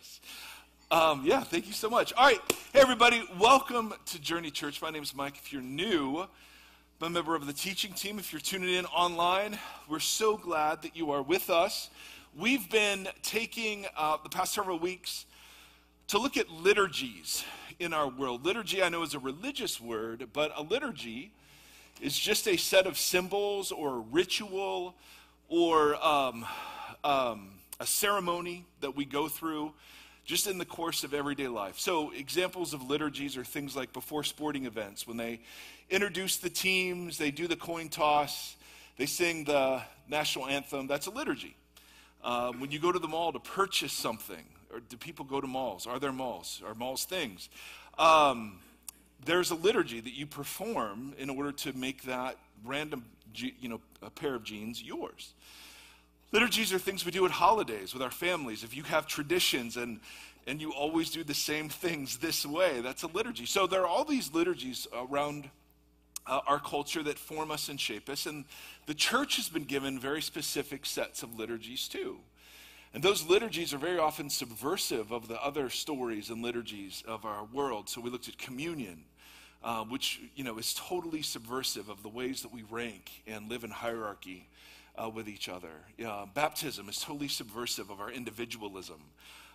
Yes. Yeah, thank you so much. All right. Hey, everybody. Welcome to Journey Church. My name is Mike. If you're new, I'm a member of the teaching team. If you're tuning in online, we're so glad that you are with us. We've been taking the past several weeks to look at liturgies in our world. Liturgy, I know, is a religious word, but a liturgy is just a set of symbols or a ritual or a ceremony that we go through just in the course of everyday life. So examples of liturgies are things like before sporting events, when they introduce the teams, they do the coin toss, they sing the national anthem. That's a liturgy. When you go to the mall to purchase something, or do people go to malls? Are there malls? Are malls things? There's a liturgy that you perform in order to make that random, a pair of jeans yours. Liturgies are things we do at holidays with our families. If you have traditions and you always do the same things this way, that's a liturgy. So there are all these liturgies around our culture that form us and shape us. And the church has been given very specific sets of liturgies too. And those liturgies are very often subversive of the other stories and liturgies of our world. So we looked at communion, which is totally subversive of the ways that we rank and live in hierarchy with each other. Baptism is totally subversive of our individualism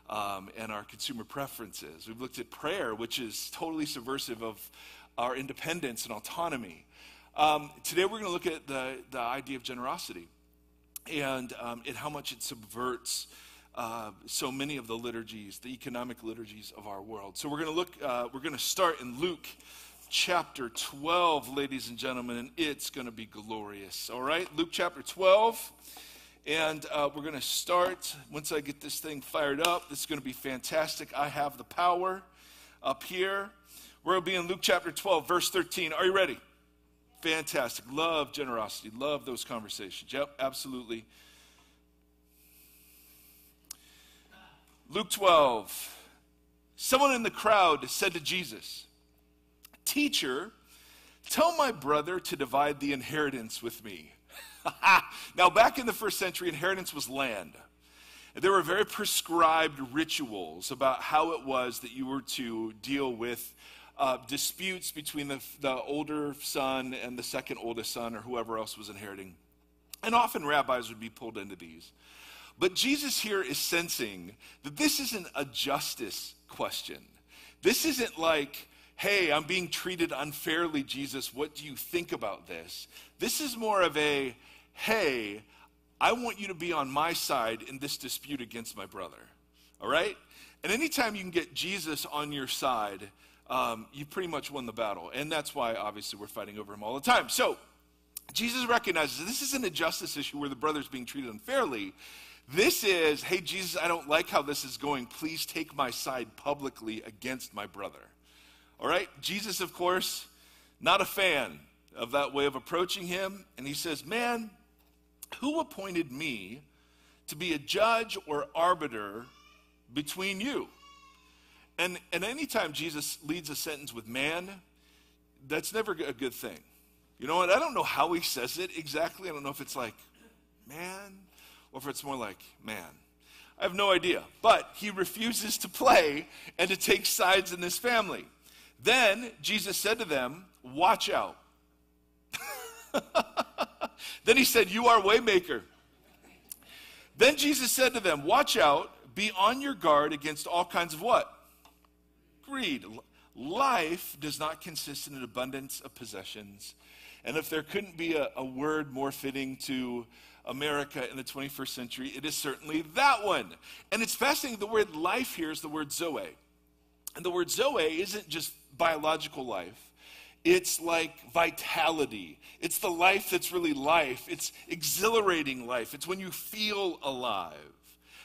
and our consumer preferences. We've looked at prayer, which is totally subversive of our independence and autonomy. Today we're going to look at the idea of generosity and how much it subverts so many of the liturgies, the economic liturgies of our world. So we're going to start in Luke chapter 12, ladies and gentlemen, and it's going to be glorious. All right, Luke chapter 12, and we're going to start, once I get this thing fired up, this is going to be fantastic. I have the power up here. We're going to be in Luke chapter 12, verse 13. Are you ready? Fantastic. Love generosity. Love those conversations. Yep, absolutely. Luke 12. Someone in the crowd said to Jesus, "Teacher, tell my brother to divide the inheritance with me." Now, back in the first century, inheritance was land. There were very prescribed rituals about how it was that you were to deal with disputes between the older son and the second oldest son or whoever else was inheriting. And often rabbis would be pulled into these. But Jesus here is sensing that this isn't a justice question. This isn't like, "Hey, I'm being treated unfairly, Jesus. What do you think about this?" This is more of a, "Hey, I want you to be on my side in this dispute against my brother." All right? And anytime you can get Jesus on your side, you pretty much won the battle. And that's why, obviously, we're fighting over him all the time. So Jesus recognizes this isn't a justice issue where the brother's being treated unfairly. This is, "Hey, Jesus, I don't like how this is going. Please take my side publicly against my brother." All right? Jesus, of course, not a fan of that way of approaching him. And he says, "Man, who appointed me to be a judge or arbiter between you?" And anytime Jesus leads a sentence with "man," that's never a good thing. You know what? I don't know how he says it exactly. I don't know if it's like "man" or if it's more like "man." I have no idea. But he refuses to play and to take sides in this family. Then Jesus said to them, "Watch out." Then he said, "You are a waymaker." Then Jesus said to them, "Watch out, be on your guard against all kinds of" what? Greed. Life does not consist in an abundance of possessions. And if there couldn't be a word more fitting to America in the 21st century, it is certainly that one. And it's fascinating, the word life here is the word zoe. And the word zoe isn't just biological life. It's like vitality. It's the life that's really life. It's exhilarating life. It's when you feel alive.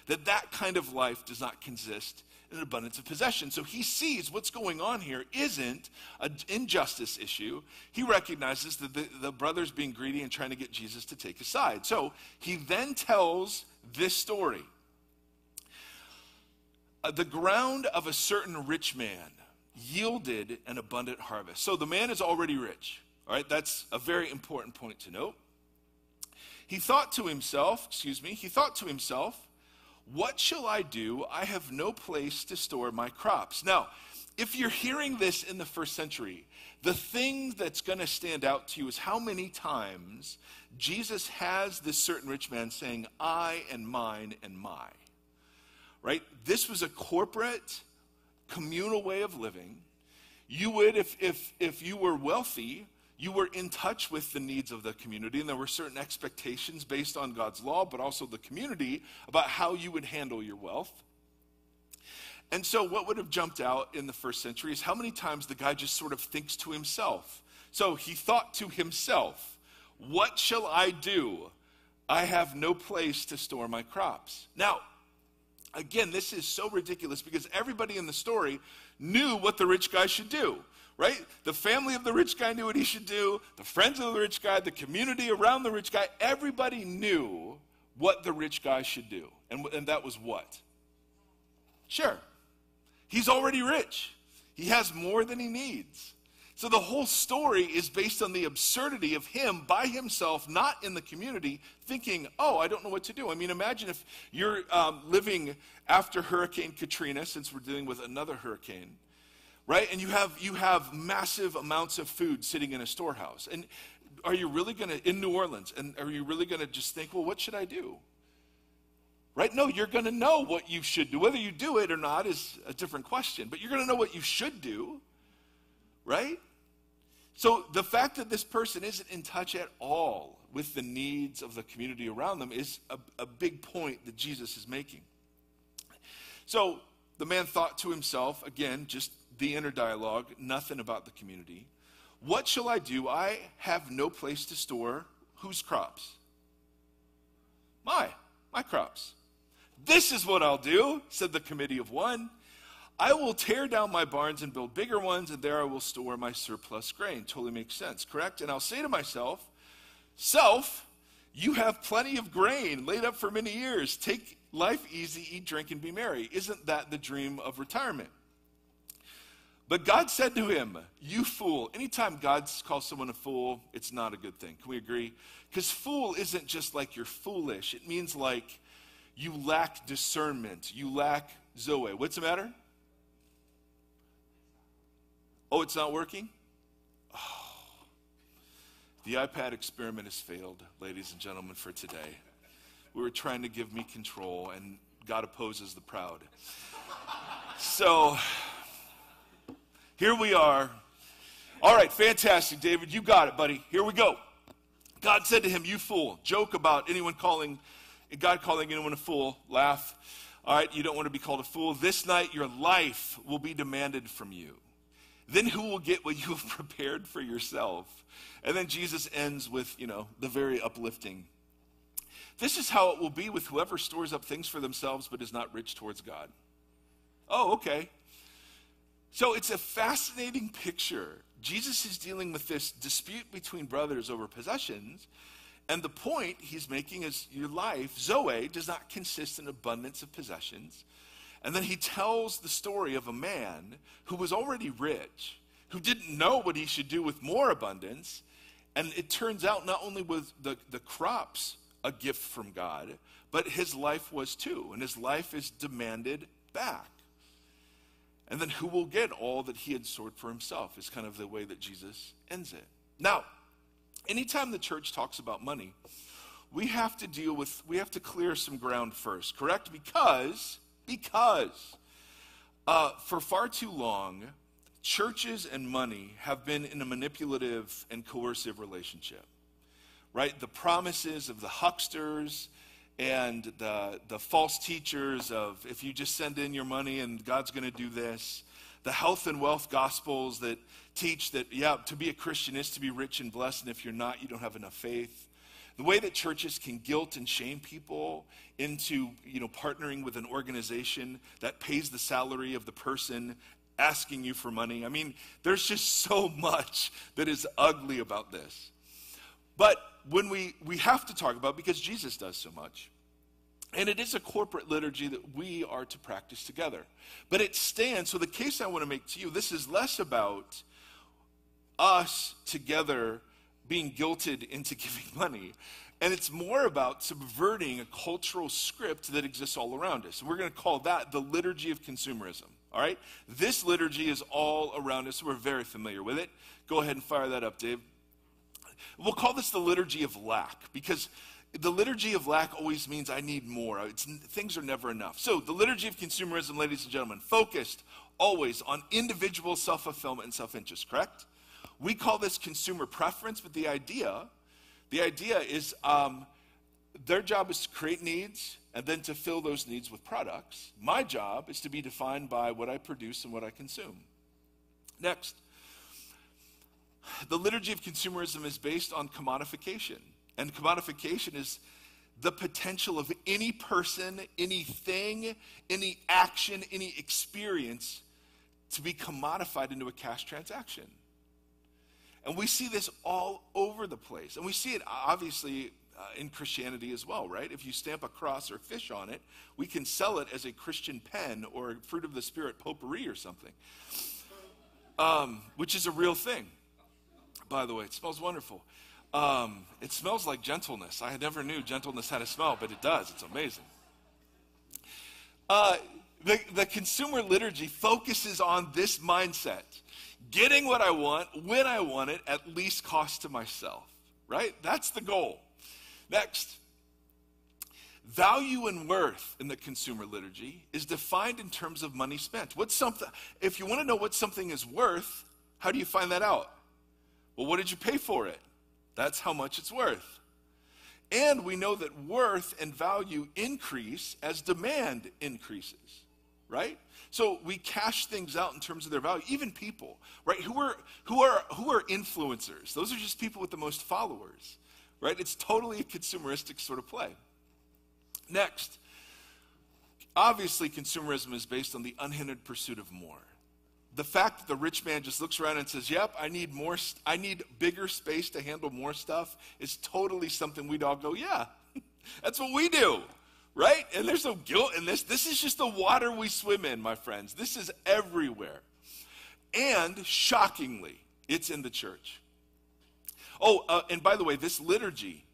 That kind of life does not consist in an abundance of possession. So he sees what's going on here isn't an injustice issue. He recognizes that the brother's being greedy and trying to get Jesus to take his side. So he then tells this story. The ground of a certain rich man yielded an abundant harvest. So the man is already rich. All right, that's a very important point to note. He thought to himself, What shall I do? I have no place to store my crops. Now, if you're hearing this in the first century, the thing that's going to stand out to you is how many times Jesus has this certain rich man saying, I and mine and my. Right? This was a corporate, communal way of living. You would, if you were wealthy, you were in touch with the needs of the community, and there were certain expectations based on God's law, but also the community about how you would handle your wealth. And so what would have jumped out in the first century is how many times the guy just sort of thinks to himself. So he thought to himself, what shall I do? I have no place to store my crops. Now, again, this is so ridiculous because everybody in the story knew what the rich guy should do. Right? The family of the rich guy knew what he should do. The friends of the rich guy, the community around the rich guy, everybody knew what the rich guy should do. And that was what? Sure. He's already rich. He has more than he needs. So the whole story is based on the absurdity of him by himself, not in the community, thinking, oh, I don't know what to do. I mean, imagine if you're living after Hurricane Katrina, since we're dealing with another hurricane. Right? And you have massive amounts of food sitting in a storehouse. And are you really going to, in New Orleans, and are you really going to just think, well, what should I do? Right? No, you're going to know what you should do. Whether you do it or not is a different question. But you're going to know what you should do. Right? So the fact that this person isn't in touch at all with the needs of the community around them is a big point that Jesus is making. So the man thought to himself, again, just the inner dialogue, nothing about the community. What shall I do? I have no place to store whose crops? My crops. This is what I'll do, said the committee of one. I will tear down my barns and build bigger ones, and there I will store my surplus grain. Totally makes sense, correct? And I'll say to myself, self, you have plenty of grain laid up for many years. Take life easy, eat, drink, and be merry. Isn't that the dream of retirement? But God said to him, you fool. Anytime God calls someone a fool, it's not a good thing. Can we agree? Because fool isn't just like you're foolish. It means like you lack discernment. You lack Zoe. What's the matter? Oh, it's not working? Oh. The iPad experiment has failed, ladies and gentlemen, for today. We were trying to give me control, and God opposes the proud. So here we are. All right, fantastic, David. You got it, buddy. Here we go. God said to him, you fool. Joke about God calling anyone a fool. Laugh. All right, you don't want to be called a fool. This night your life will be demanded from you. Then who will get what you have prepared for yourself? And then Jesus ends with, the very uplifting. This is how it will be with whoever stores up things for themselves but is not rich towards God. Oh, okay. So it's a fascinating picture. Jesus is dealing with this dispute between brothers over possessions, and the point he's making is your life, Zoe, does not consist in abundance of possessions. And then he tells the story of a man who was already rich, who didn't know what he should do with more abundance, and it turns out not only was the crops a gift from God, but his life was too, and his life is demanded back. And then who will get all that he had stored for himself is kind of the way that Jesus ends it. Now, anytime the church talks about money, we have to clear some ground first, correct? Because for far too long, churches and money have been in a manipulative and coercive relationship, right? The promises of the hucksters and the false teachers of if you just send in your money and God's going to do this. The health and wealth gospels that teach that, to be a Christian is to be rich and blessed, and if you're not, you don't have enough faith. The way that churches can guilt and shame people into, partnering with an organization that pays the salary of the person asking you for money. I mean, there's just so much that is ugly about this. But when we have to talk about, because Jesus does so much, and it is a corporate liturgy that we are to practice together. But it stands, so the case I want to make to you, this is less about us together being guilted into giving money. And it's more about subverting a cultural script that exists all around us. And we're going to call that the liturgy of consumerism. All right? This liturgy is all around us. We're very familiar with it. Go ahead and fire that up, Dave. We'll call this the liturgy of lack, because the liturgy of lack always means I need more. Things are never enough. So the liturgy of consumerism, ladies and gentlemen, focused always on individual self-fulfillment and self-interest, correct? We call this consumer preference, but the idea is their job is to create needs and then to fill those needs with products. My job is to be defined by what I produce and what I consume. Next, the liturgy of consumerism is based on commodification. And commodification is the potential of any person, anything, any action, any experience to be commodified into a cash transaction. And we see this all over the place. And we see it obviously in Christianity as well, right? If you stamp a cross or fish on it, we can sell it as a Christian pen or fruit of the spirit potpourri or something, which is a real thing. By the way, it smells wonderful. It smells like gentleness. I never knew gentleness had a smell, but it does. It's amazing. The consumer liturgy focuses on this mindset. Getting what I want, when I want it, at least cost to myself, right? That's the goal. Next, value and worth in the consumer liturgy is defined in terms of money spent. If you want to know what something is worth, how do you find that out? Well, what did you pay for it? That's how much it's worth. And we know that worth and value increase as demand increases, right? So we cash things out in terms of their value. Even people, right? Who are influencers? Those are just people with the most followers, right? It's totally a consumeristic sort of play. Next, obviously consumerism is based on the unhindered pursuit of more. The fact that the rich man just looks around and says, yep, I need more, I need bigger space to handle more stuff is totally something we'd all go, yeah, that's what we do, right? And there's no guilt in this. This is just the water we swim in, my friends. This is everywhere. And shockingly, it's in the church. Oh, and by the way, this liturgy,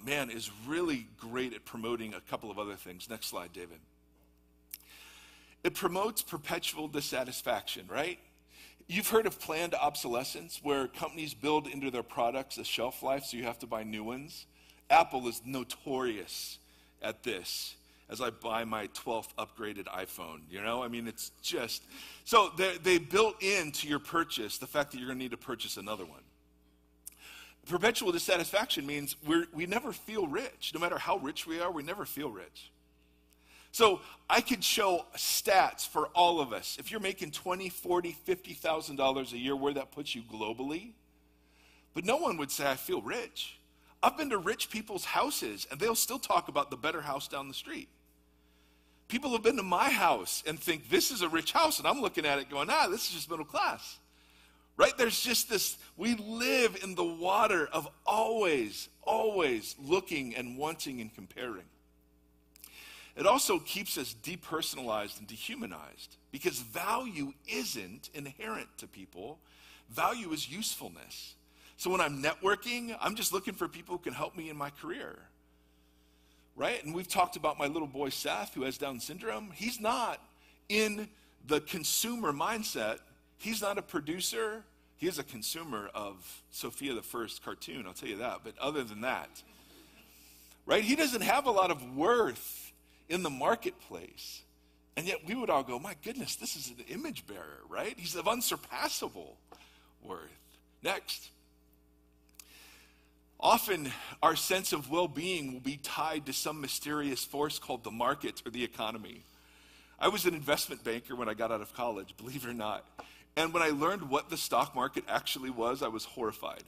man, is really great at promoting a couple of other things. Next slide, David. It promotes perpetual dissatisfaction, right? You've heard of planned obsolescence, where companies build into their products a shelf life so you have to buy new ones. Apple is notorious at this as I buy my 12th upgraded iPhone, you know? I mean, it's just, so they built into your purchase the fact that you're gonna need to purchase another one. Perpetual dissatisfaction means we never feel rich. No matter how rich we are, we never feel rich. So I could show stats for all of us. If you're making $20,000, $40,000, $50,000 a year, where that puts you globally. But no one would say, I feel rich. I've been to rich people's houses, and they'll still talk about the better house down the street. People have been to my house and think, this is a rich house, and I'm looking at it going, this is just middle class. Right? There's just this, we live in the water of always looking and wanting and comparing. It also keeps us depersonalized and dehumanized, because value isn't inherent to people. Value is usefulness. So when I'm networking, I'm just looking for people who can help me in my career, right? And we've talked about my little boy Seth, who has Down syndrome. He's not in the consumer mindset. He's not a producer. He is a consumer of Sophia the First cartoon, I'll tell you that. But other than that, right? He doesn't have a lot of worth in the marketplace. And yet we would all go, my goodness, this is an image bearer, right? He's of unsurpassable worth. Next. Often our sense of well-being will be tied to some mysterious force called the market or the economy. I was an investment banker when I got out of college, believe it or not. And when I learned what the stock market actually was, I was horrified.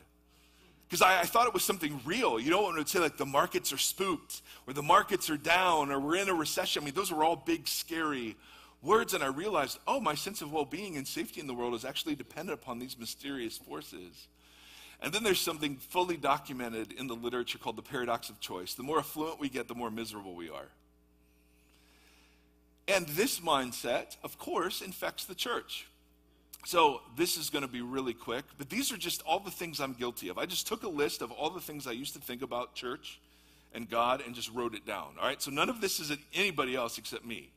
Because I thought it was something real. You know, when it would say like the markets are spooked, or the markets are down, or we're in a recession. I mean, those were all big, scary words. And I realized, oh, my sense of well-being and safety in the world is actually dependent upon these mysterious forces. And then there's something fully documented in the literature called the paradox of choice. The more affluent we get, the more miserable we are. And this mindset, of course, infects the church. So this is going to be really quick, but these are just all the things I'm guilty of. I just took a list of all the things I used to think about church and God and just wrote it down, all right? So none of this is anybody else except me,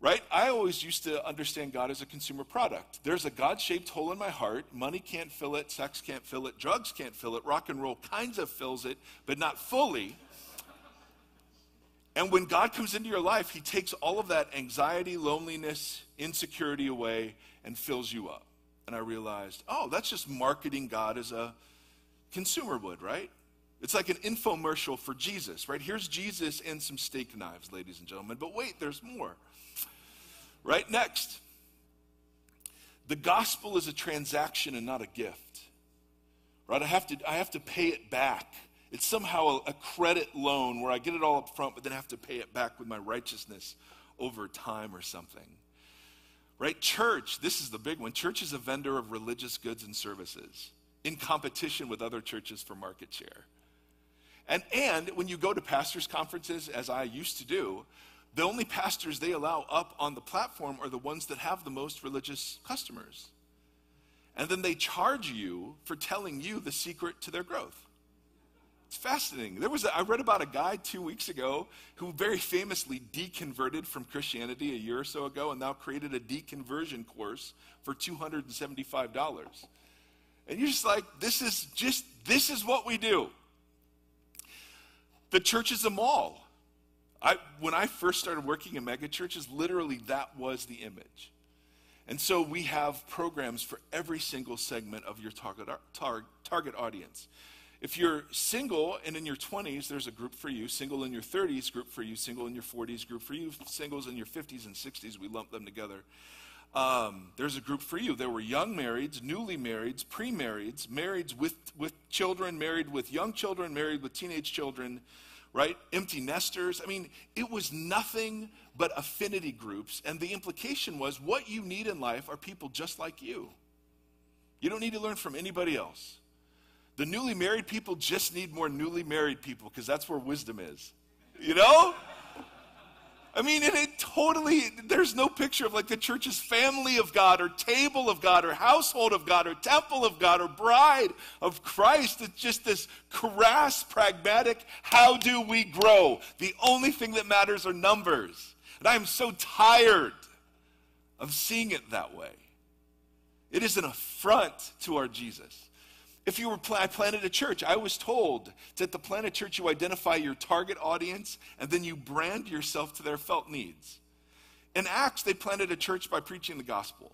right? I always used to understand God as a consumer product. There's a God-shaped hole in my heart. Money can't fill it, sex can't fill it, drugs can't fill it, rock and roll kinds of fills it, but not fully. And when God comes into your life, he takes all of that anxiety, loneliness, insecurity away and fills you up. And I realized, oh, that's just marketing God as a consumer would, right? It's like an infomercial for Jesus, right? Here's Jesus and some steak knives, ladies and gentlemen. But wait, there's more. Right, next. The gospel is a transaction and not a gift. Right? I have to pay it back. It's somehow a credit loan where I get it all up front, but then I have to pay it back with my righteousness over time or something. Right? Church, this is the big one. Church is a vendor of religious goods and services in competition with other churches for market share. And when you go to pastors' conferences, as I used to do, the only pastors they allow up on the platform are the ones that have the most religious customers. And then they charge you for telling you the secret to their growth. It's fascinating. I read about a guy 2 weeks ago who very famously deconverted from Christianity a year or so ago and now created a deconversion course for $275. And you're just like, this is what we do. The church is a mall. When I first started working in megachurches, literally that was the image. And so we have programs for every single segment of your target audience. If you're single and in your 20s, there's a group for you. Single in your 30s, group for you. Single in your 40s, group for you. Singles in your 50s and 60s, we lump them together. There's a group for you. There were young marrieds, newly marrieds, pre-marrieds, marrieds with children, married with young children, married with teenage children, right? Empty nesters. I mean, it was nothing but affinity groups. And the implication was what you need in life are people just like you. You don't need to learn from anybody else. The newly married people just need more newly married people because that's where wisdom is. You know? I mean, there's no picture of like the church's family of God or table of God or household of God or temple of God or bride of Christ. It's just this crass, pragmatic, how do we grow? The only thing that matters are numbers. And I'm so tired of seeing it that way. It is an affront to our Jesus. If I planted a church, I was told that to plant a church, you identify your target audience, and then you brand yourself to their felt needs. In Acts, they planted a church by preaching the gospel.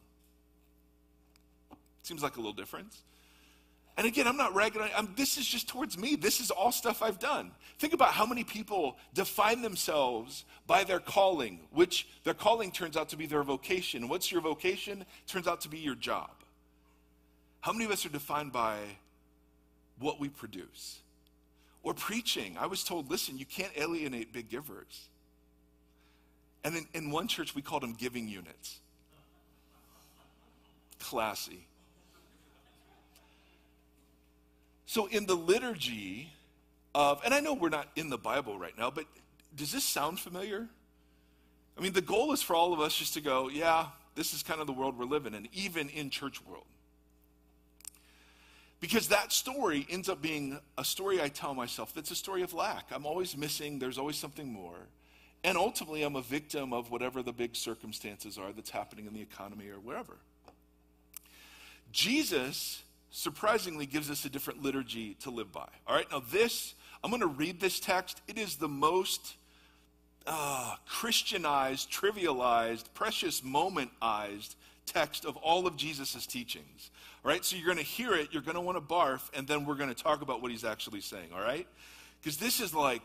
Seems like a little difference. And again, I'm not ragging on, this is just towards me. This is all stuff I've done. Think about how many people define themselves by their calling, which their calling turns out to be their vocation. What's your vocation? Turns out to be your job. How many of us are defined by what we produce? Or preaching. I was told, listen, you can't alienate big givers. And in one church, we called them giving units. Classy. So in the liturgy of, and I know we're not in the Bible right now, but does this sound familiar? I mean, the goal is for all of us just to go, yeah, this is kind of the world we're living in, even in church world. Because that story ends up being a story I tell myself that's a story of lack. I'm always missing, there's always something more. And ultimately, I'm a victim of whatever the big circumstances are that's happening in the economy or wherever. Jesus, surprisingly, gives us a different liturgy to live by. All right, now I'm going to read this text. It is the most Christianized, trivialized, precious momentized text of all of Jesus' teachings. All right, so you're going to hear it, you're going to want to barf, and then we're going to talk about what he's actually saying, all right? Because this is like,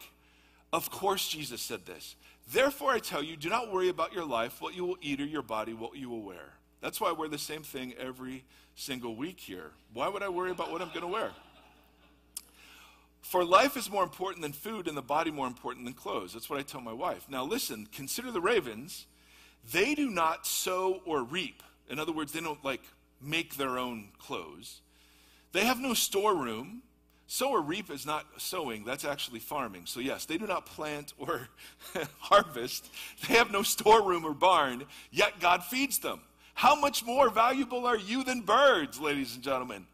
of course Jesus said this. Therefore I tell you, do not worry about your life, what you will eat, or your body, what you will wear. That's why I wear the same thing every single week here. Why would I worry about what I'm going to wear? For life is more important than food, and the body more important than clothes. That's what I tell my wife. Now listen, consider the ravens. They do not sow or reap. In other words, they don't make their own clothes. They have no storeroom. Sow or reap is not sowing, that's actually farming. So yes, they do not plant or harvest. They have no storeroom or barn, yet God feeds them. How much more valuable are you than birds, ladies and gentlemen?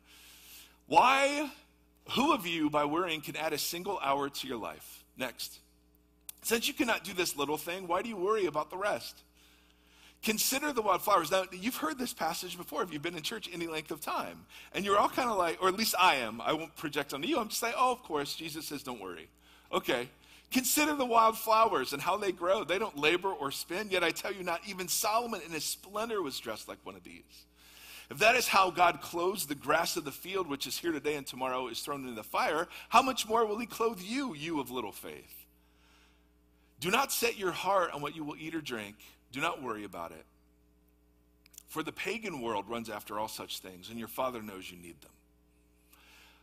Who of you, by worrying, can add a single hour to your life? Next. Since you cannot do this little thing, why do you worry about the rest? Consider the wildflowers. Now, you've heard this passage before if you've been in church any length of time. And you're all kind of like, or at least I am. I won't project onto you. I'm just like, oh, of course, Jesus says don't worry. Okay. Consider the wildflowers and how they grow. They don't labor or spin, yet I tell you, not even Solomon in his splendor was dressed like one of these. If that is how God clothes the grass of the field, which is here today and tomorrow is thrown into the fire, how much more will he clothe you, you of little faith? Do not set your heart on what you will eat or drink. Do not worry about it. For the pagan world runs after all such things, and your Father knows you need them.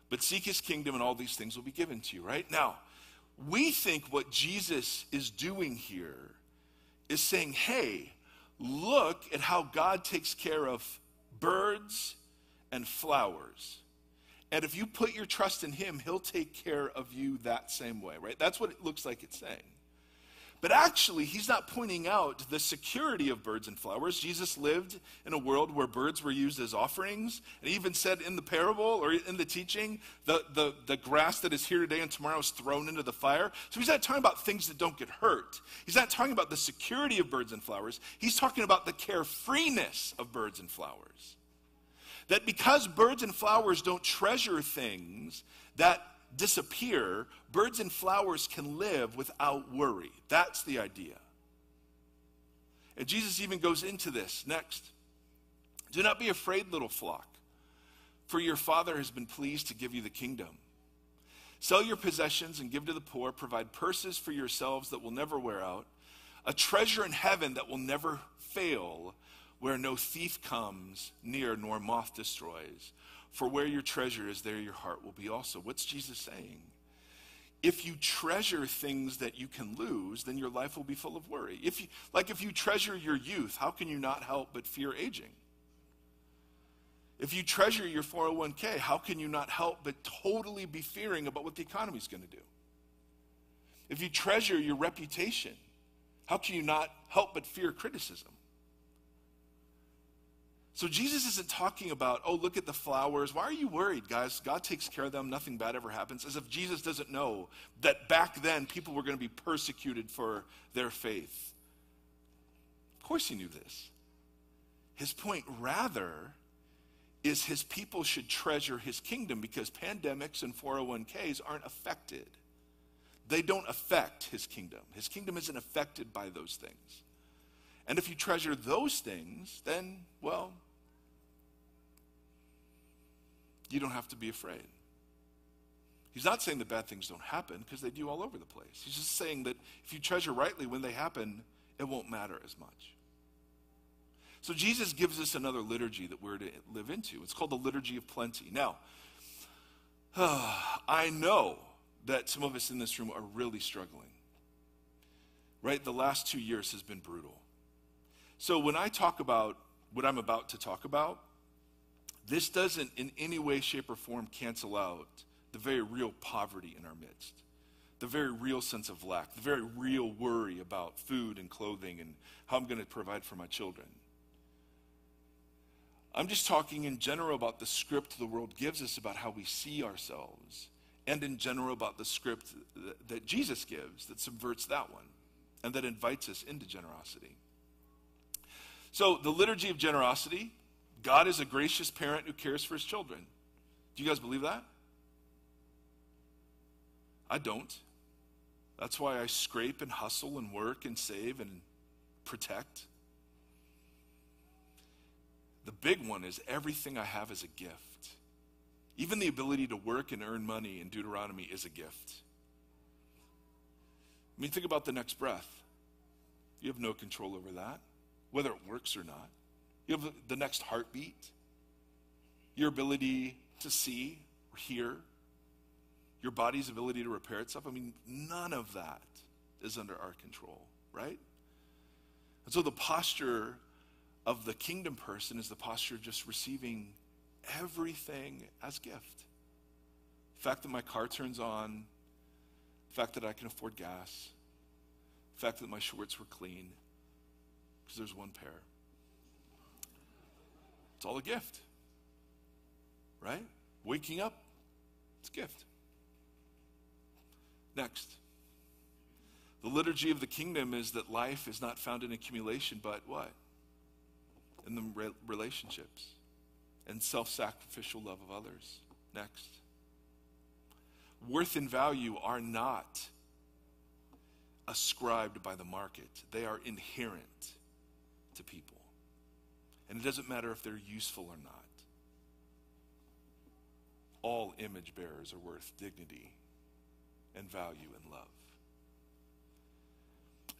But seek his kingdom, and all these things will be given to you, right? Now, we think what Jesus is doing here is saying, hey, look at how God takes care of birds and flowers. And if you put your trust in him, he'll take care of you that same way, right? That's what it looks like it's saying. But actually, he's not pointing out the security of birds and flowers. Jesus lived in a world where birds were used as offerings. And he even said in the parable or in the teaching, the grass that is here today and tomorrow is thrown into the fire. So he's not talking about things that don't get hurt. He's not talking about the security of birds and flowers. He's talking about the carefreeness of birds and flowers. That because birds and flowers don't treasure things that disappear, birds and flowers can live without worry. That's the idea. And Jesus even goes into this next. Do not be afraid, little flock, for your Father has been pleased to give you the kingdom. Sell your possessions and give to the poor. Provide purses for yourselves that will never wear out, a treasure in heaven that will never fail, where no thief comes near nor moth destroys. For where your treasure is, there your heart will be also. What's Jesus saying? If you treasure things that you can lose, then your life will be full of worry. If you treasure your youth, how can you not help but fear aging? If you treasure your 401k, how can you not help but totally be fearing about what the economy is going to do? If you treasure your reputation, how can you not help but fear criticism? So Jesus isn't talking about, oh, look at the flowers. Why are you worried, guys? God takes care of them. Nothing bad ever happens. As if Jesus doesn't know that back then people were going to be persecuted for their faith. Of course he knew this. His point, rather, is his people should treasure his kingdom because pandemics and 401ks aren't affected. They don't affect his kingdom. His kingdom isn't affected by those things. And if you treasure those things, then, well, you don't have to be afraid. He's not saying that bad things don't happen, because they do all over the place. He's just saying that if you treasure rightly when they happen, it won't matter as much. So Jesus gives us another liturgy that we're to live into. It's called the Liturgy of Plenty. Now, I know that some of us in this room are really struggling. Right? The last 2 years has been brutal. So when I talk about what I'm about to talk about, this doesn't in any way, shape, or form cancel out the very real poverty in our midst, the very real sense of lack, the very real worry about food and clothing and how I'm going to provide for my children. I'm just talking in general about the script the world gives us about how we see ourselves, and in general about the script that Jesus gives that subverts that one and that invites us into generosity. So the liturgy of generosity, God is a gracious parent who cares for his children. Do you guys believe that? I don't. That's why I scrape and hustle and work and save and protect. The big one is everything I have is a gift. Even the ability to work and earn money in Deuteronomy is a gift. I mean, think about the next breath. You have no control over that, whether it works or not. You have the next heartbeat, your ability to see or hear, your body's ability to repair itself. I mean, none of that is under our control, right? And so the posture of the kingdom person is the posture of just receiving everything as gift. The fact that my car turns on, the fact that I can afford gas, the fact that my shorts were clean, because there's one pair. It's all a gift. Right? Waking up, it's a gift. Next. The liturgy of the kingdom is that life is not found in accumulation, but what? In the relationships and self-sacrificial love of others. Next. Worth and value are not ascribed by the market. They are inherent to people. And it doesn't matter if they're useful or not. All image bearers are worth dignity and value and love.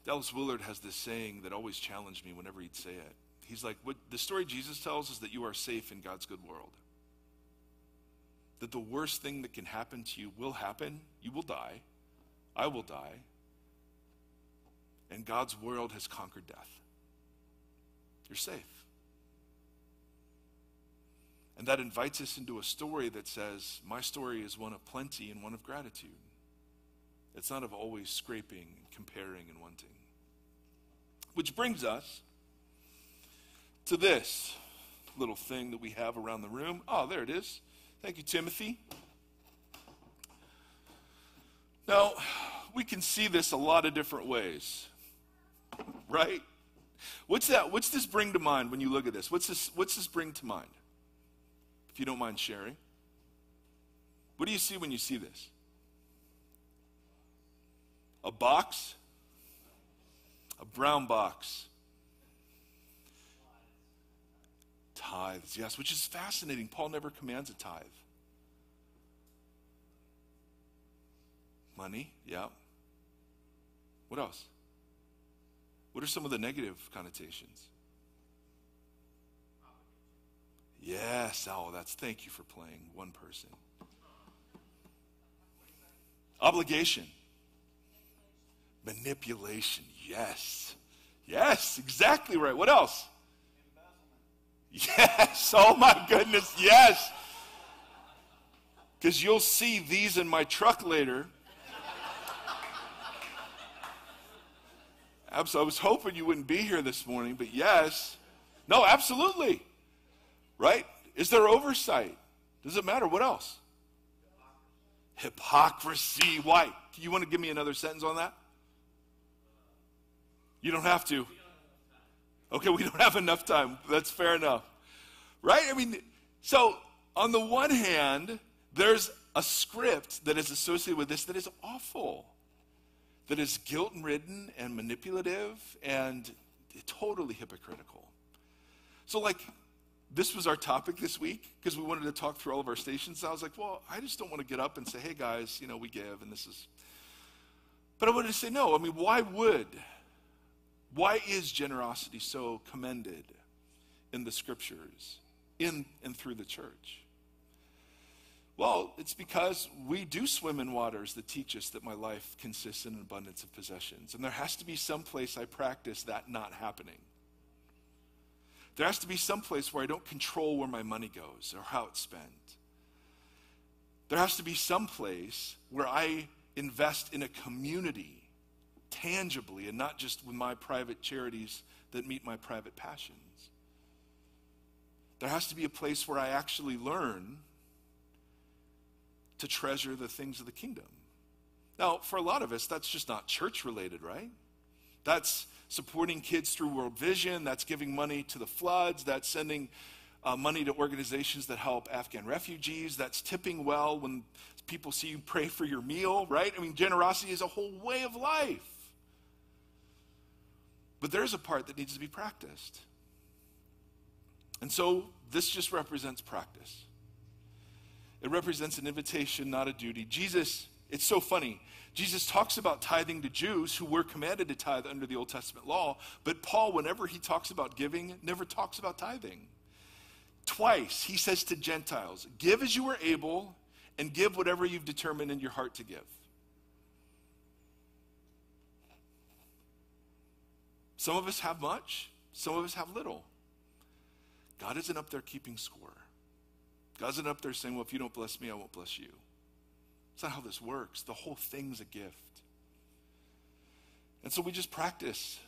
Dallas Willard has this saying that always challenged me whenever he'd say it. He's like, what the story Jesus tells is that you are safe in God's good world. That the worst thing that can happen to you will happen. You will die. I will die. And God's world has conquered death. You're safe. And that invites us into a story that says, my story is one of plenty and one of gratitude. It's not of always scraping, comparing, and wanting. Which brings us to this little thing that we have around the room. Oh, there it is. Thank you, Timothy. Now, we can see this a lot of different ways, right? What's this bring to mind when you look at this? What's this bring to mind? If you don't mind sharing. What do you see when you see this? A box? A brown box. Tithes, yes, which is fascinating. Paul never commands a tithe. Money, yeah. What else? What are some of the negative connotations? Yes, thank you for playing one person. Obligation. Manipulation, yes. Yes, exactly right. What else? Yes, oh my goodness, yes. Because you'll see these in my truck later. I was hoping you wouldn't be here this morning, but yes. No, absolutely. Right? Is there oversight? Does it matter? What else? Hypocrisy. Why? You want to give me another sentence on that? You don't have to. Okay, we don't have enough time. That's fair enough. Right? I mean, so on the one hand, there's a script that is associated with this that is awful, that is guilt-ridden and manipulative and totally hypocritical. So this was our topic this week because we wanted to talk through all of our stations. I was like, well, I just don't want to get up and say, hey guys, we give and this is. But I wanted to say, no, I mean, why is generosity so commended in the scriptures, in and through the church? Well, it's because we do swim in waters that teach us that my life consists in an abundance of possessions. And there has to be some place I practice that not happening. There has to be some place where I don't control where my money goes or how it's spent. There has to be some place where I invest in a community tangibly and not just with my private charities that meet my private passions. There has to be a place where I actually learn to treasure the things of the kingdom. Now, for a lot of us, that's just not church related, right? That's supporting kids through World Vision. That's giving money to the floods. That's sending money to organizations that help Afghan refugees. That's tipping well when people see you pray for your meal, right? I mean, generosity is a whole way of life. But there's a part that needs to be practiced. And so this just represents practice. It represents an invitation, not a duty. Jesus, it's so funny. Jesus talks about tithing to Jews who were commanded to tithe under the Old Testament law, but Paul, whenever he talks about giving, never talks about tithing. Twice, he says to Gentiles, give as you are able and give whatever you've determined in your heart to give. Some of us have much, some of us have little. God isn't up there keeping score. God isn't up there saying, well, if you don't bless me, I won't bless you. That's not how this works. The whole thing's a gift. And so we just practice.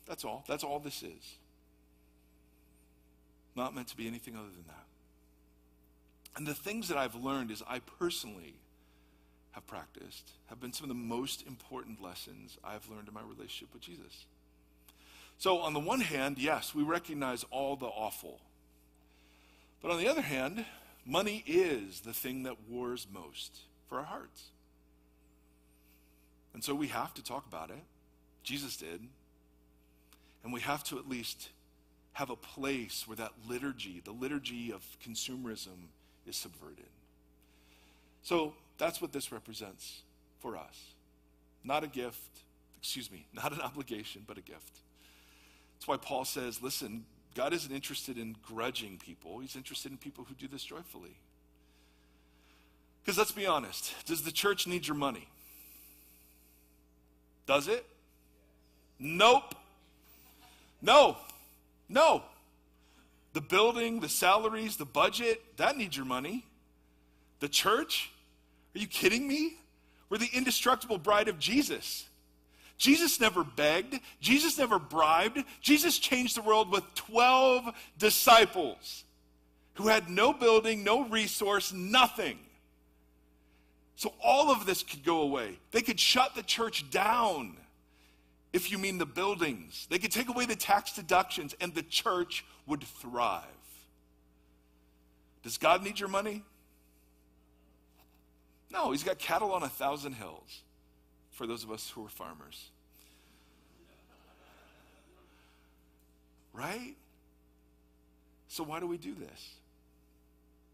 That's all. That's all this is. Not meant to be anything other than that. And the things that I've learned is I personally have practiced have been some of the most important lessons I've learned in my relationship with Jesus. So on the one hand, yes, we recognize all the awful. But on the other hand, money is the thing that wars most for our hearts. And so we have to talk about it. Jesus did. And we have to at least have a place where that liturgy, the liturgy of consumerism, is subverted. So that's what this represents for us. Not a gift, not an obligation, but a gift. That's why Paul says, listen, God isn't interested in grudging people. He's interested in people who do this joyfully. Because let's be honest, does the church need your money? Does it? Nope. No. The building, the salaries, the budget, that needs your money. The church? Are you kidding me? We're the indestructible bride of Jesus. Jesus never begged. Jesus never bribed. Jesus changed the world with 12 disciples who had no building, no resource, nothing. So all of this could go away. They could shut the church down, if you mean the buildings. They could take away the tax deductions and the church would thrive. Does God need your money? No, he's got cattle on 1,000 hills for those of us who are farmers. Right? So why do we do this?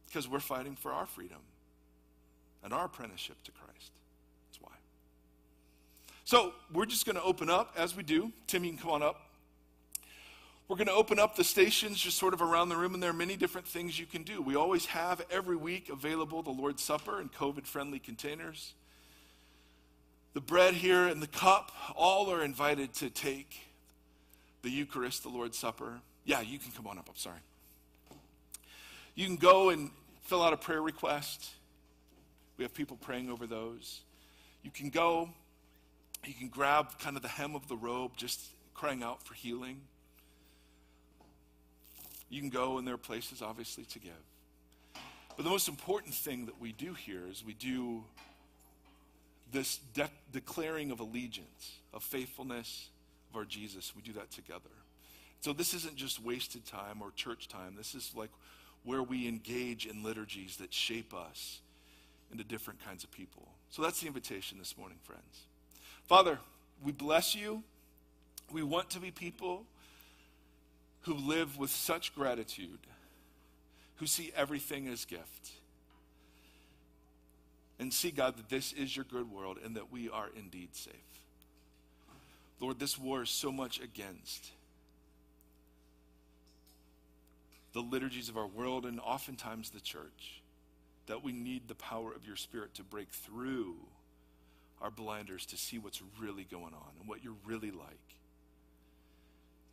Because we're fighting for our freedom and our apprenticeship to Christ. That's why. So we're just going to open up as we do. Tim, you can come on up. We're going to open up the stations just sort of around the room, and there are many different things you can do. We always have every week available the Lord's Supper in COVID-friendly containers. The bread here and the cup, all are invited to take the Eucharist, the Lord's Supper. Yeah, you can come on up, I'm sorry. You can go and fill out a prayer request. We have people praying over those. You can go, you can grab kind of the hem of the robe, just crying out for healing. You can go, and there are places, obviously, to give. But the most important thing that we do here is we do this declaring of allegiance, of faithfulness of our Jesus. We do that together. So this isn't just wasted time or church time. This is like where we engage in liturgies that shape us into different kinds of people. So that's the invitation this morning, friends. Father, we bless you. We want to be people who live with such gratitude, who see everything as gift, and see, God, that this is your good world and that we are indeed safe. Lord, this war is so much against the liturgies of our world and oftentimes the church, that we need the power of your Spirit to break through our blinders to see what's really going on and what you're really like,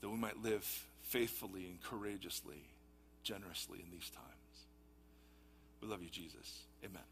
that we might live faithfully and courageously, generously in these times. We love you, Jesus. Amen.